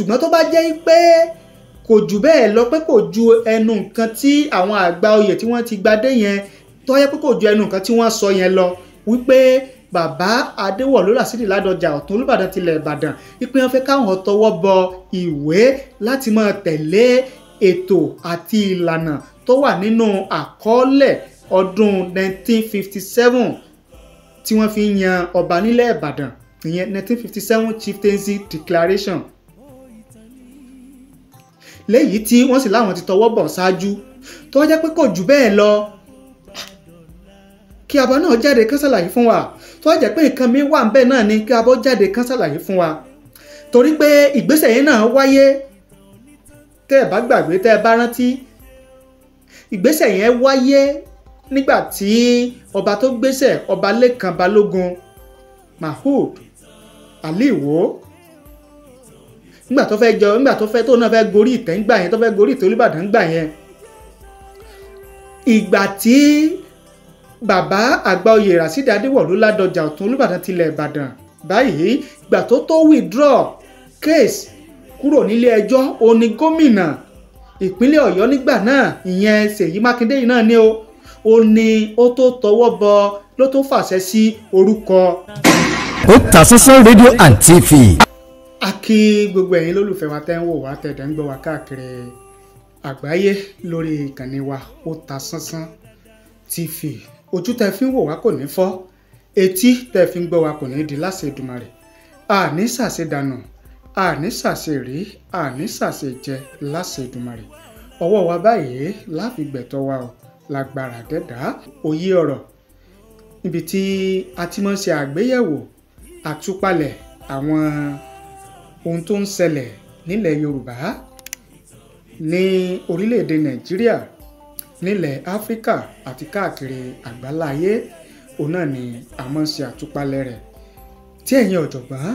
ṣùgbọ́n tó bá jẹ́ pé kò jù bẹ́ẹ̀ lọ, pé kò ju ẹnu nǹkan tí àwọn àgbà oyè tí wọ́n ti gbadé yẹn, tó yẹ pé kò ju ẹnu nǹkan tí wọ́n sọ yẹn lọ, wípé bàbá Adéwọ̀lú Ràsídì Ládọjà Ọ̀tún Olúbàdàn tilẹ̀ Ìbàdàn wípé wọ́n fẹ́ káwọn tọwọ́ bọ ìwé láti máa tẹ̀lé ètò àti ìlànà tó wà nínú àkọọ́lẹ̀ ọdún 1957 tí wọ́n fi yan ọba nílẹ̀ Ìbàdàn, ìyẹn 1957 Chieftaincy Declaration, léyìí tí wọ́n sì láwọn ti tọwọ́ bọ̀ ṣáájú. tó jẹ́ pé kò jù bẹ́ẹ̀ lọ, kí abọ́ náà jáde kán ṣàlàyé fún wa. tó jẹ́ pé nǹkan mi wà níbẹ̀ náà ni kí abọ́ jáde kán ṣàlàyé fún wa, torí pé ìgbésẹ̀ yẹn náà wáyé, tẹ́ ẹ bá gbàgbé, tẹ́ ẹ bá rántí, ìgbésẹ̀ yẹn wáyé nígbà tí ọba tó gbéṣẹ̀, ọba Lékan Balógun Mahood Ali Ìwó, nígbà tó fẹ́ tó náà fẹ́ gorí ìtẹ́ ńgbà yẹn, tó fẹ́ gorí ìtẹ́ Olúbàdàn ńgbà yẹn, ìgbà tí bàbá àgbàoyè Ràsídì Adéwọ̀lú Ládọjà Ọ̀tún Olúbàdàn tilẹ̀ Ìbàdàn báyìí, ìgbà tó withdraw case kúrò nílé ẹjọ́, ó ní gómìnà ìpínlẹ̀ Ọ̀yọ́ nígbà náà, ìyẹn Ṣèyí Mákindé yìí náà ni ó ní ó tó tọwọ́ bọ, ló tó fàṣẹ sí orúkọ Otasansan rédíò and TV. A kí gbogbo ẹ̀yin lólùfẹ́ wa tẹ́ ń wò wá, tẹ̀dẹ̀ ń gbọ́ wa káàkiri àgbáyé lórí ìkànnì wa Otasansan TV. Ojú tẹ́ fi ń wò wá kò ní fọ́, etí tẹ́ fi ń gbọ́ wa kò ní di láṣẹ Èdùmàrè. Àní ṣàṣe dànù, àní ṣàṣe rí, àní ṣàṣe jẹ láṣẹ Èdùmàrè. Ọwọ́ wa báyìí láfi gbẹ̀tọ́ wa o, lágbára dẹ́dà. Òye ọ̀rọ̀, níbi tí a ti máa ń ṣe àgbéyẹ̀wò àtúpalẹ̀ àwọn ohun tó ń ṣẹlẹ̀ nílẹ̀ Yorùbá, ní orílẹ̀-èdè Nàìjíríà, nílẹ̀ Áfíríkà àti káàkiri àgbáláyé. Òun náà ni a máa ń ṣe àtúpalẹ̀ rẹ̀, tí ẹ̀yin ọ̀jọ̀gbọ́n,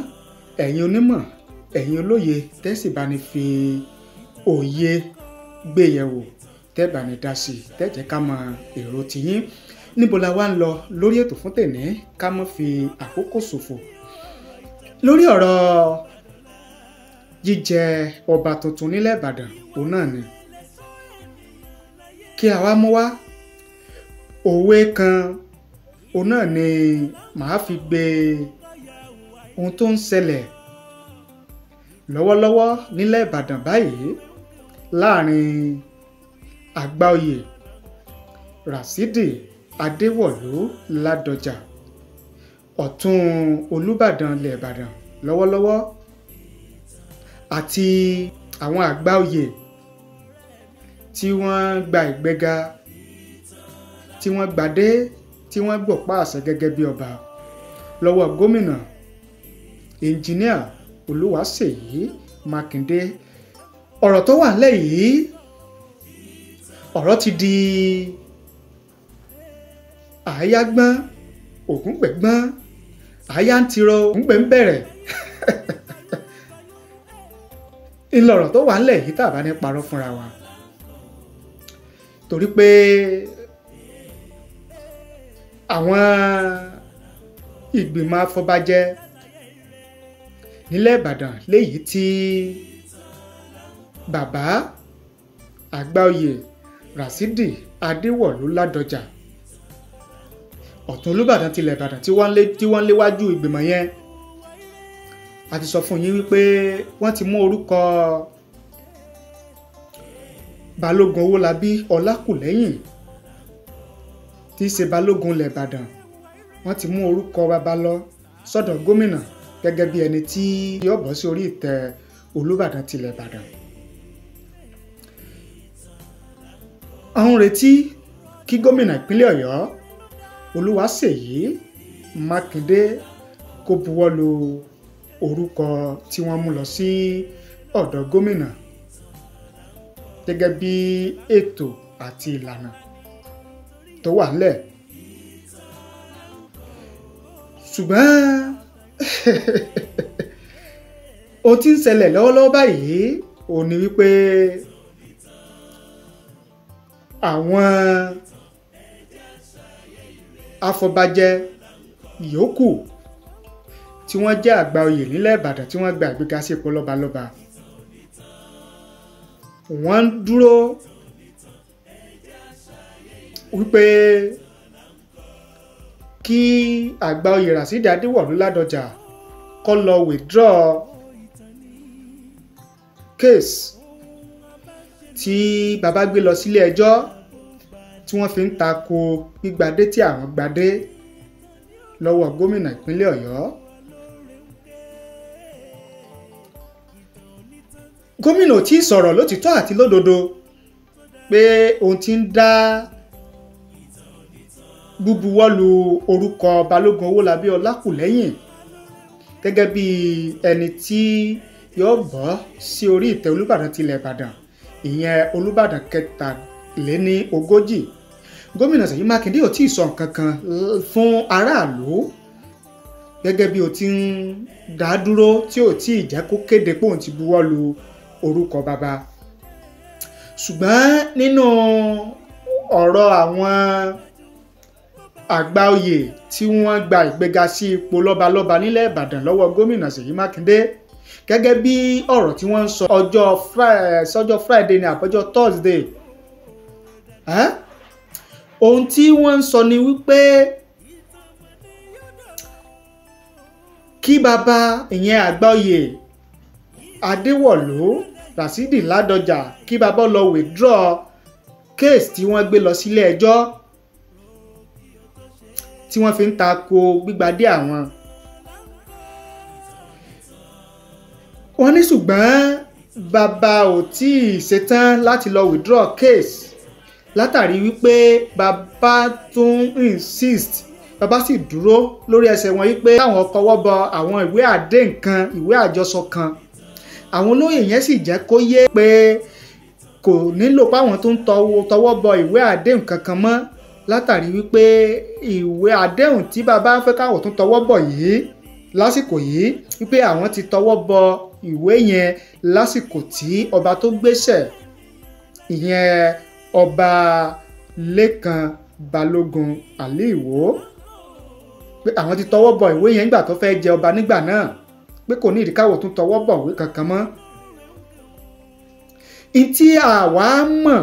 ẹ̀yin onímọ̀, ẹ̀yin olóye tẹ́sì bá ní fi òye gbéyẹ̀wò, tẹ́ bá ní dá sí, tẹ́ jẹ́ ká mọ èrò tiyín. Níbo la wá ń lọ lórí ètò fún tèmi, ká má fi àkókò ṣòfò lórí ọ̀rọ̀ jíjẹ ọba tuntun nílẹ̀ Ìbàdàn. Òun náà ni kí a wá mú wá òwe kan, òun náà ni màá fi gbé ohun tó ń ṣẹlẹ̀ lọ́wọ́lọ́wọ́ nílẹ̀ Ìbàdàn báyìí láàrin àgbàoyè Ràsídì Adéwọ̀lú Ládọjà Ọ̀tún Olúbàdàn ilẹ̀ Ìbàdàn lọ́wọ́lọ́wọ́ àti àwọn àgbàoyè tí wọ́n gba ìgbéga, tí wọ́n gbadé, tí wọ́n gbọ̀pá àṣẹ gẹ́gẹ́ bí ọba lọ́wọ́ gómìnà ẹnjìníà Olúwaṣèyí Mákindé. Ọ̀rọ̀ tó wà nílẹ̀ yìí, ọ̀rọ̀ ti di àáyágbọ́n ògúngbẹ̀gbọ́n, àáyá ń tirọ ògúngbẹ̀ ń bẹ̀rẹ̀. Ìlọ̀rọ̀ tó wà nílẹ̀ yìí tàbá ní parọ́ fúnra wa, torí pé àwọn ìgbìmọ̀ afọbajẹ nílẹ̀ Ìbàdàn, léyìí tí bàbá àgbàoyè Ràsídì Adéwọ̀lú Ládọjà Ọ̀tún Olúbàdàn tilẹ̀ Ìbàdàn tí wọ́n léwájú ìgbìmọ̀ yẹn, a ti sọ fún yín wípé wọ́n ti mú orúkọ Balógun Owólabí Ọlákùlẹ́yìn tí í ṣe Balógun ilẹ̀ Ìbàdàn, wọ́n ti mú orúkọ bàbá lọ sọ́dọ̀ gómìnà gẹ́gẹ́ bí ẹni tí yóò bọ́ sí orí ìtẹ́ Olúbàdàn tilẹ̀ Ìbàdàn. Àwọn retí kí gómìnà ìpínlẹ̀ Ọ̀yọ́ Olúwaṣèyí Mákindé kó buwọ́lu orúkọ tí wọ́n mú lọ sí ọ̀dọ̀ gómìnà gẹ́gẹ́ bí ètò àti ìlànà tó wà nílẹ̀. Ṣùgbọ́n ohun tí ń ṣẹlẹ̀ lọ́wọ́lọ́wọ́ báyìí ò ní wípé àwọn afọbajẹ yòókù tí wọ́n jẹ́ àgbàoyè nílẹ̀ Ìbàdàn tí wọ́n gba ìgbéga sí ipò lọ́balọ́ba, wọ́n ń dúró wípé kí Àgbàoyè Rasidi Adéwọ̀lú Ládọjà kó lọ withdraw case tí bàbá gbé lọ sílé ẹjọ́ tí wọ́n fi ń tako gbígbadé tí àwọn gbadé lọ́wọ́ gómìnà ìpínlẹ̀ Ọ̀yọ́. Gómìnà tí sọ̀rọ̀ lótìtọ́ àti lódodo pé òun ti ń dá búbuwọ́lù orúkọ Balógun Owólabí Ọlákùlẹ́yìn gẹ́gẹ́ bí ẹni tí yóò bọ́ sí orí ìtẹ́ Olúbàdàn tilẹ̀ Ìbàdàn, ìyẹn Olúbàdàn kẹtàléníogójì. Gómìnà Ṣèyí Mákindé ò tí ì sọ nǹkan kan fún aráàlú gẹ́gẹ́ bí o ti ń dá dúró tí ò tí ì jẹ́ kó kéde pé òun ti buwọ́lù orúkọ bàbá. Ṣùgbọ́n nínú ọ̀rọ̀ àwọn Àgbàoyè tí wọ́n gba ìgbéga sí ipò lọ́balọ́ba nílẹ̀ Ìbàdàn lọ́wọ́ gómìnà Ṣèyí Mákindé, gẹ́gẹ́ bí ọ̀rọ̀ tí wọ́n ń sọ ọjọ́ Friday ní àbọ̀jọ́ Thursday, ohun tí wọ́n ń sọ ni wípé kí bàbá ìyẹn Àgbàoyè Adéwọ̀lú Rasidi Ládọjà kí bàbá lọ withdraw case tí wọ́n gbé lọ sílé ẹjọ́ tí wọ́n fi ń tako gbígbadé àwọn. Wọ́n ní ṣùgbọ́n bàbá ò tí ì ṣetán láti lọ withdraw case látàrí wípé bàbá tún insist, bàbá sì dúró lórí ẹsẹ̀ wọn wípé káwọn kọwọ́ bọ àwọn ìwé àdéhùn kan, ìwé àjọsọ kan. Àwọn olóyè yẹn sì jẹ́ kó yé pé kò nílò páwọn tó ń tọwọ́ bọ ìwé àdéhùn kankan mọ́ látàrí wípé ìwé àdéhùn tí bàbá fẹ́ káwọn tó tọwọ́ bọ̀ yìí lásìkò yìí wípé àwọn ti tọwọ́ bọ ìwé yẹn lásìkò tí ọba tó gbéṣẹ̀ ìyẹn ọba Lékan Balógun Ali Ìwó, pé àwọn ti tọwọ́ bọ ìwé yẹn nígbà tó fẹ́ jẹ ọba nígbà náà, pé kò ní ìdí káwọn tún tọwọ́ bọ̀ ìwé kankan mọ́. Ìtí àwa mọ̀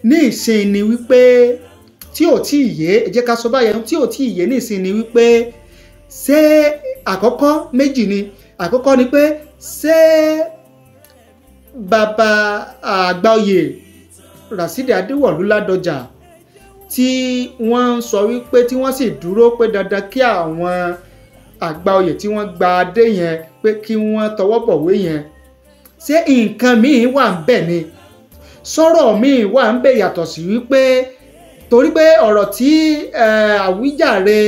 ní ìsìn ni wípé tí ò tí ì yé, ẹ jẹ́ ká sọ báyẹn, tí ò tí ì yé ní ìsìn ni wípé ṣé àkọ́kọ́ méjì ni. Àkọ́kọ́ ni pé ṣé bàbá Àgbàoyè Rasidi Adéwọ̀lú Ládọjà tí wọ́n ń sọ wípé tí wọ́n sì dúró pé dandan kí àwọn Àgbàoyè tí wọ́n gba adé yẹn pé kí wọ́n tọwọ́ bọ̀wé yẹn, ṣé nǹkan míì wà ń bẹ̀ ni, sọ̀rọ̀ míì wà ń bẹ̀ yàtọ̀ sí wípé torí pé ọ̀rọ̀ tí àwíjàre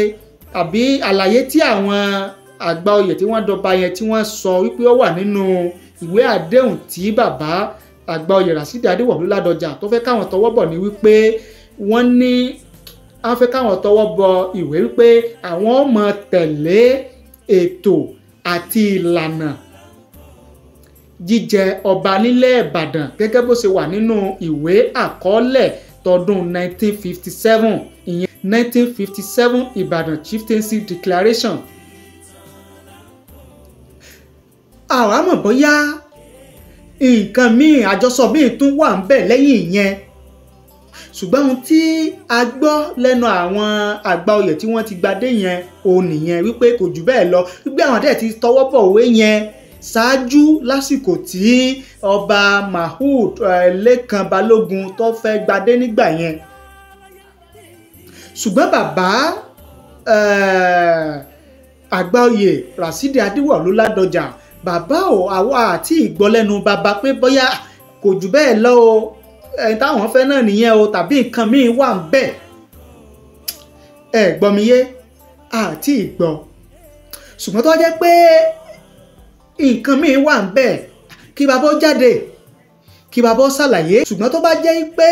àbí àlàyé tí àwọn Àgbàoyè tí wọ́n dọba yẹn tí wọ́n sọ wípé ó wà nínú ìwé àdéhùn tí bàbá Àgbàoyè Rasidi Adéwọ̀lú Ládọjà tó fẹ́ káwọn tọwọ́ bọ̀ ni wípé wọ́n ní wọ́n fẹ́ káwọn tọwọ́ bọ ìwé wípé àwọn ó máa tẹ̀lé ètò àti ìlànà jíjẹ ọba nílẹ̀ Ìbàdàn gẹ́gẹ́ bó ṣe wà nínú ìwé àkọọ́lẹ̀ tọdún 1957, ìyẹn 1957 Ìbàdàn Chieftaincy Declaration. àwa mọ̀ bóyá nǹkan míì àjọsọ míì tún wà ń bẹ̀ lẹ́yìn ìyẹn, ṣùgbọ́n ohun tí a gbọ́ lẹ́nu àwọn Àgbàoyè tí wọ́n ti gbadé yẹn òun nìyẹn wípé kò jù bẹ́ẹ̀ lọ, wípé àwọn dẹ̀ ti tọwọ́ bọ̀wé yẹn ṣáájú lásìkò tí ọba Mahood Lékan Balógun tó fẹ́ gbadé nígbà yẹn. ṣùgbọ́n bàbá Àgbàoyè Rasidi Adéwọ̀lú Ládọjà, bàbá àwa àti ìgbọ́lẹ́nu bàbá pé bóyá kò jù bẹ́ẹ̀ lọ o, ẹni táwọn fẹ́ náà nìyẹn o, tàbí nǹkan míì wà ń bẹ̀. ẹ gbọ́ mi yé, àti ìgbọ́. ṣùgbọ́n tó jẹ́ pé nǹkan míì wà ń bẹ̀, kí bàbá jáde kí bàbá ṣàlàyé. ṣùgbọ́n tó bá jẹ́ pé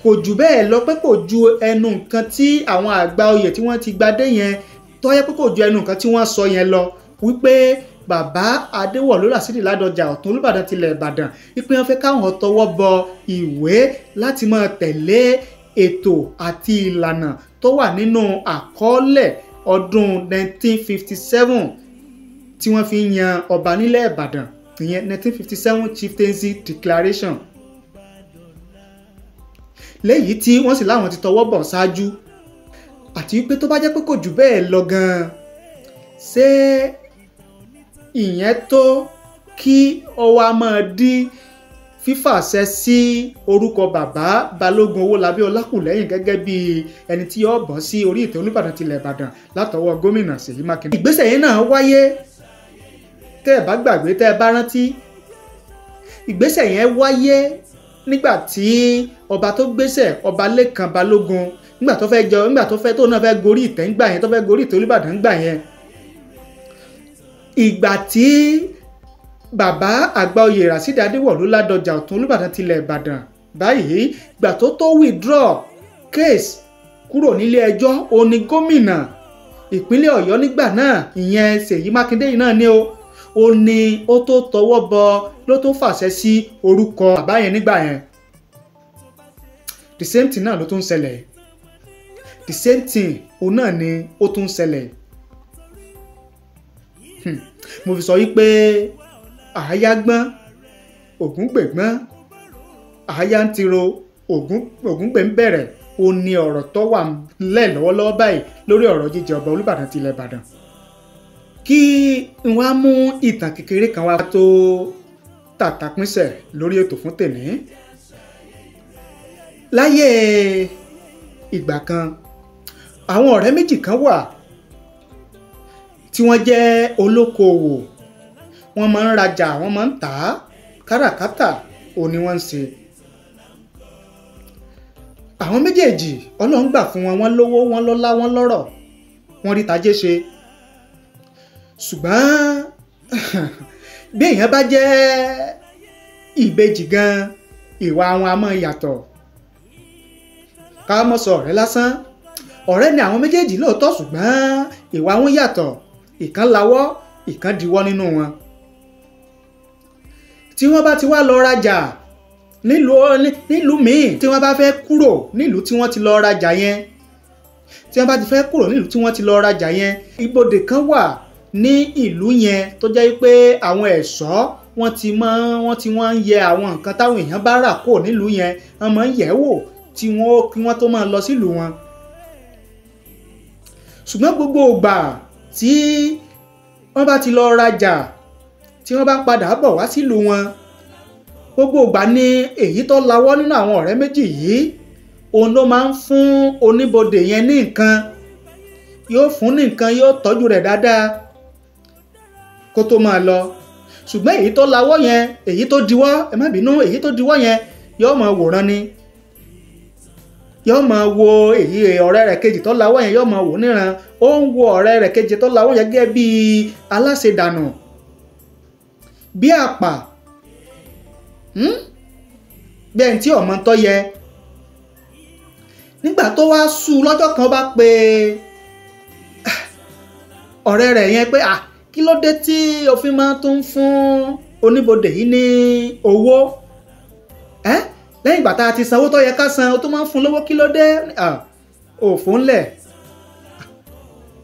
kò jù bẹ́ẹ̀ lọ, pé kò ju ẹnu nǹkan tí àwọn Àgbàoyè tí wọ́n ti gbadé yẹn, tó yẹ pé kò ju ẹnu nǹkan tí wọ́n sọ yẹn lọ, wípé bàbá Adéwọ̀lú Rasidi Ládọjà Ọ̀tún Olúbàdàn tilẹ̀ Ìbàdàn wípé wọ́n fẹ́ káwọn tọwọ́ bọ ìwé láti máa tẹ̀lé ètò àti ìlànà tó wà nínú àkọọ́lẹ̀ ọdún 1957 tí wọ́n fi yan ọba nílẹ̀ Ìbàdàn, ìyẹn 1957 Chieftaincy Declaration léyìí tí wọ́n sì láwọn ti tọwọ́ bọ̀ ṣáájú, àti wípé tó bá jẹ́ pé kò jù bẹ́ẹ̀ lọ gan-an ṣé ìyẹn tó kí ọwọ́ a máa dí fífàṣẹ sí orúkọ bàbá Balógun Owólabí Ọlákùlẹ́yìn gẹ́gẹ́ bí ẹni tí yóò bọ́ sí orí ìtẹ́ Olúbàdàn tilẹ̀ Ìbàdàn látọwọ́ gómìnà Ṣèyí Mákindé. Ìgbésẹ̀ yẹn náà wáyé, tẹ́ ẹ bá gbàgbé, tẹ́ ẹ bá rántí, ìgbésẹ̀ yẹn wáyé nígbà tí ọba tó gbésẹ̀, ọba Lékan Balógun, nígbà tó náà fẹ́ gorí ìtẹ́ ńgbà yẹn, tó fẹ́ gorí ìtẹ́ Olúbàdàn ńgbà yẹn, ìgbà tí bàbá Àgbàoyè Ràṣídì Adéwọ̀lú Ládọjà Ọ̀tún Olúbàdàn tilẹ̀ Ìbàdàn báyìí, ìgbà tó withdraw case kúrò nílé ẹjọ́, ó ní gómìnà ìpínlẹ̀ Ọ̀yọ́ nígbà náà, ìyẹn Ṣèyí Mákindé yìí náà ni ó ní ó tó tọwọ́ bọ, ló tó fàṣẹ sí orúkọ bàbá yẹn nígbà yẹn. The same thing náà ló tún ṣẹlẹ̀, the same thing òun náà ni ó tún ṣẹlẹ̀. Mo fi sọ wípé àáyá gbọ́n ògúngbè gbọ́n, àáyá ń tiro ògúngbè ń bẹ̀rẹ̀, ó ní ọ̀rọ̀ tó wà ńlẹ̀ lọ́wọ́lọ́wọ́ báyìí lórí ọ̀rọ̀ jíjẹ ọba Olúbàdàn tilẹ̀ Ìbàdàn. Kí n wá mú ìtàn kékeré kan wá tó tàtàpínsẹ̀ lórí ètò fún tèmi. Láyé ìgbà kan, àwọn ọ̀rẹ́ méjì kan wà tí wọ́n jẹ́ olókoòwò, wọ́n máa ń rajà, wọ́n máa ń tà á, káràkátà òun ni wọ́n ń ṣe. Àwọn méjèèjì Ọlọ́run gbà fún wọn, wọ́n lówó, wọ́n lọ́lá, wọ́n lọ́rọ̀, wọ́n rí tajé ṣe. Ṣùgbọ́n bí èèyàn bá jẹ́ ìbejì gan, ìwà wọn a máa yàtọ̀. Ká mọ́ sọ ọ̀rẹ́ lásán, ọ̀rẹ́ ni àwọn méjèèjì lóòótọ́, ṣùgbọ́n ìwà wọn yàtọ̀, ìkan lawọ́, ìkan diwọ́ nínú wọn. Tí wọ́n bá ti wá lọ rajà nílùú míì, tí wọ́n bá fẹ́ kúrò nílùú tí wọ́n ti lọ rajà yẹn, tí wọ́n bá ti fẹ́ kúrò nílùú tí wọ́n ti lọ rajà yẹn, ibodè kan wà ní ìlú yẹn tó jẹ́ pé àwọn ẹ̀ṣọ́ wọ́n ti ń yẹ àwọn nǹkan táwọn èèyàn bá rà kó nílùú yẹn, wọ́n máa ń yẹ̀ wò kí wọ́n tó máa lọ sílùú wọn. Ṣùgbọ́n gbogbo ìgbà tí wọ́n bá ti lọ rajà, tí wọ́n bá padà bọ̀ wá sílùú wọn, gbogbo ìgbà ni èyí tó lawọ́ nínú àwọn ọ̀rẹ́ méjì yìí, òun ló máa ń fún oníbodè yẹn ní nǹkan, yóò fún ní nǹkan, yóò tọ́jú rẹ̀ dáadáa kó tó máa lọ. Ṣùgbọ́n èyí tó lawọ́ yẹn, èyí tó diwọ́, ẹ má bínú, èyí tó diwọ́ yẹn yóò máa wòran ni, yóò máa wo èyí ọ̀rẹ́ rẹ̀ kejì tó lawọ́ yẹn, yóò máa wò níran, ó ń wo ọ̀rẹ́ rẹ̀ kejì tó lawọ́ yẹn gẹ́gẹ́ bí aláṣẹdànù, bí àpà, bí ẹni tí ọmọ tó yẹ. Nígbà tó wá sú lọ́jọ́ kan, bá pe ọ̀rẹ́ rẹ̀ yẹn pé kí ló dé tí o fi máa tún fún oníbodè yìí ní owó, lẹ́yìn ìgbà tá a ti sanwó tó yẹ ká san, o tún máa ń fún lówó, kí ló dé? Òfò ńlẹ̀.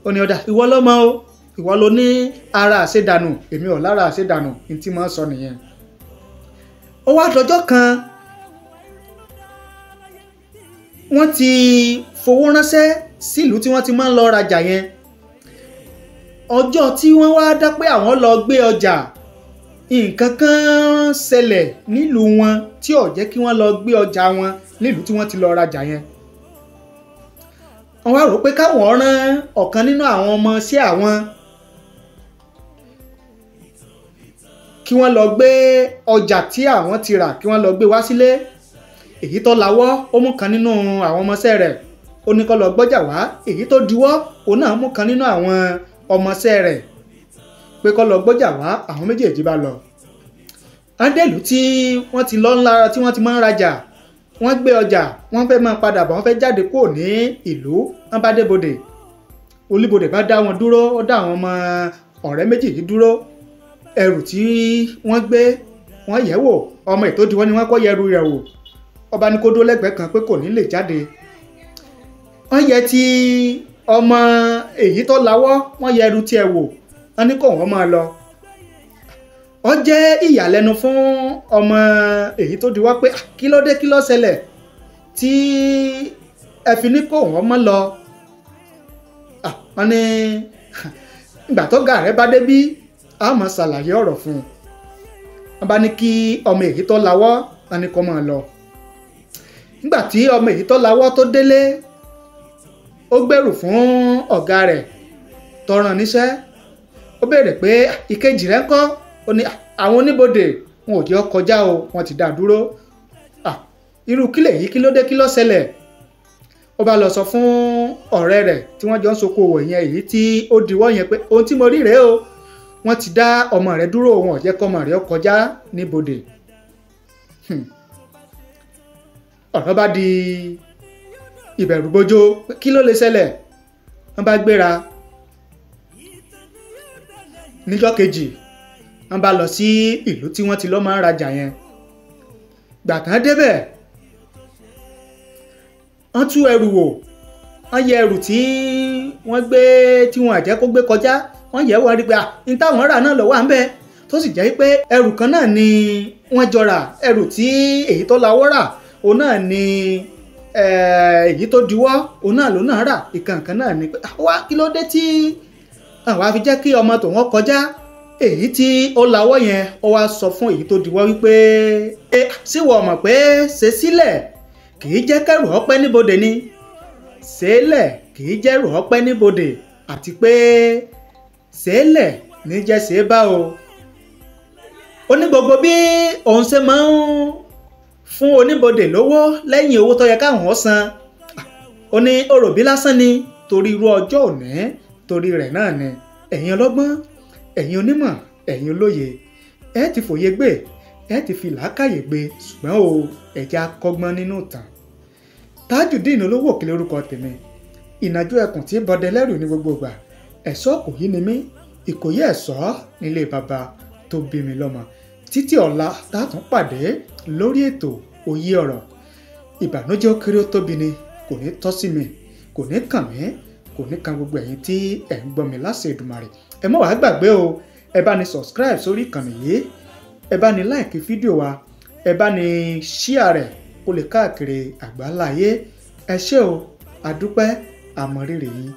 Ó ní ọ̀dà, ìwọ ló mọ̀ o, ìwọ ló ní ara àṣedànù, èmi ò lára àṣedànù, ní tí máa ń sọ nìyẹn. Ó wá dọjọ́ kan, wọ́n ti fowó ránṣẹ́ sílùú tí wọ́n ti máa ń lọ rajà yẹn. Ọjọ́ tí wọ́n wá dá pé àwọn lọ gbé ọjà, nǹkan kan ṣẹlẹ̀ nílùú wọn tí ò jẹ́ kí wọ́n lọ gbé ọjà wọn nílùú tí wọ́n ti lọ rajà yẹn. Wọ́n wá rò pé káwọn rán ọ̀kan nínú àwọn ọmọ sí àwọn kí wọ́n lọ gbé ọjà tí àwọn ti rà, kí wọ́n lọ gbé wá sílé. Èyí tó lawọ́, ó mú kan nínú àwọn ọmọọṣẹ́ rẹ̀, ó ní kó lọ gbọ́jà wá. Èyí tó diwọ́, òun náà mú kan nínú àwọn ọmọọṣẹ́ rẹ̀ pé kó lọ gbọ́jà wá. Àwọn méjèèjì bá lọ. Ándèlú tí wọ́n ti lọ ńlára, tí wọ́n ti máa ń rajà, wọ́n gbé ọjà, wọ́n fẹ́ máa padà bọ̀, wọ́n fẹ́ jáde kúrò ní ìlú, wọ́n bá débodè. Olúbodè bá dá wọn dúró, ó dá àwọn ọmọ ọ̀rẹ́ méjì yìí dúró. Ẹrù tí wọ́n gbé, wọ́n yẹ̀ wò, ọmọ ètò diwọ́ ni wọ́n kọ́ yẹrù rẹ̀ wò. Ọba ní kó dó lẹ́gbẹ̀ẹ́ kan pé kò ní lè jáde. Wọ́n yẹ ti ọmọ èyí tó lawọ́, wọ́n yẹ ẹrù tiẹ̀ wò, wọ́n ní kó wọ́n máa lọ. ó jẹ́ ìyàlẹ́nu fún ọmọ èyí tó di wá pé kí ló dé kí ló ṣẹlẹ̀ tí ẹ fi ní kó wọ́n mọ́ lọ. Wọ́n ní ìgbà tó ga rẹ̀ bá débí a máa ṣàlàyé ọ̀rọ̀ fún un. Wọ́n bá ní kí ọmọ èyí tó lawọ́ wọ́n ní kó máa lọ. Nígbà tí ọmọ èyí tó lawọ́ tó délé ó gbèrú fún ọ̀gá rẹ̀ tó rán níṣẹ́. Ó béèrè pé ìkejì rẹ̀ ńkọ́? Ó ní àwọn oníbodè wọn ò jẹ́ ó kọjá o, wọ́n ti dá dúró. Irú kí lèyí, kí ló dé kí ló ṣẹlẹ̀? Ó bá lọ sọ fún ọ̀rẹ́ rẹ̀ tí wọ́n jọ ń ṣokòwò yẹn èyí tí ó diwọ́ yẹn pé ohun tí mo rí rèé o, wọ́n ti dá ọmọ rẹ̀ dúró, wọn ò jẹ́ kọ́mọ rẹ̀ ó kọjá níbodè. Ọ̀rọ̀ bá di ìbẹ̀rùbojo, kí ló lè ṣẹlẹ̀? Wọ́n bá gbéra. Níjọ́ kejì wọ́n bá lọ sí ìlú tí wọ́n ti lọ́ máa ń rajà yẹn. Gbà tán débẹ̀ wọ́n tú ẹrù wò, wọ́n yẹ ẹrù tí wọ́n gbé tí wọ́n àjẹ́ kó gbé kọjá, wọ́n yẹ̀ wọ́n rí pé ní táwọn rà náà ló wà ń bẹ̀, tó sì jẹ́ pé ẹrù kan náà ni wọ́n jọ rà. Ẹrù tí èyí tó lawọ́ rà òun náà ni èyí tó diwọ́ òun náà ló náà rà, ìkànkan náà ni pé wá kí ló dé tí àwọn àfi jẹ́ kí ọmọ tòun kọjá. Èyí tí ó lawọ́ yẹn ó wá sọ fún èyí tó diwọ́ wípé síwọ̀ mọ̀ pé ṣe sílẹ̀ kì í jẹ́ kẹ́rù ọpẹ́ níbodè ni, ṣẹlẹ̀ kì í jẹ́rù ọpẹ́ níbodè, àti pé ṣẹlẹ̀ ní jẹ́ ṣe bá o. Ó ní gbogbo bí òun ṣe máa ń fún oníbodè lówó lẹ́yìn owó tó yẹ káwọn san, ó ní òròbí lásán ni, torí irú ọjọ́ òní torí rẹ̀ náà ni. Ẹ̀yin ọlọ́gbọ́n, ẹ̀yin onímọ̀, ẹ̀yin olóye, ẹ ti fòye gbé, ẹ ti fi làákàyè gbé, ṣùgbọ́n o ẹ̀já kọ́gbọ́n nínú ìtàn. Tajudeen Olówó Òkèlè orúkọ tèmi, ìnàjú ẹkùn tí bọdẹ lẹ́rù ní gbogbo ìgbà. Ẹ̀ṣọ́ kò yí ni mí, Ìkòyí ẹ̀ṣọ́ nílé bàbá tó bí mi lọ́mọ. Títí ọ̀la tààtún pàdé lórí ètò Òye Ọ̀rọ̀. Ìbànújẹ́ ó kéré ó tóbi ni kò ní tọ́ sí mi, kò ní kàn mí, kò ní kan gbogbo ẹ̀yin tí ẹ̀ ń gbọ́ mi láṣẹ Èdùmàrè. Ẹ má wàá gbàgbé o, ẹ bá ní subscribe sórí ìkànnì yìí, ẹ bá ní like fídíò wa, ẹ bá ní share rẹ̀ kó lè káàkiri àgbáláyé. Ẹ ṣé o, àdúpẹ́, àmọ̀rírì yín.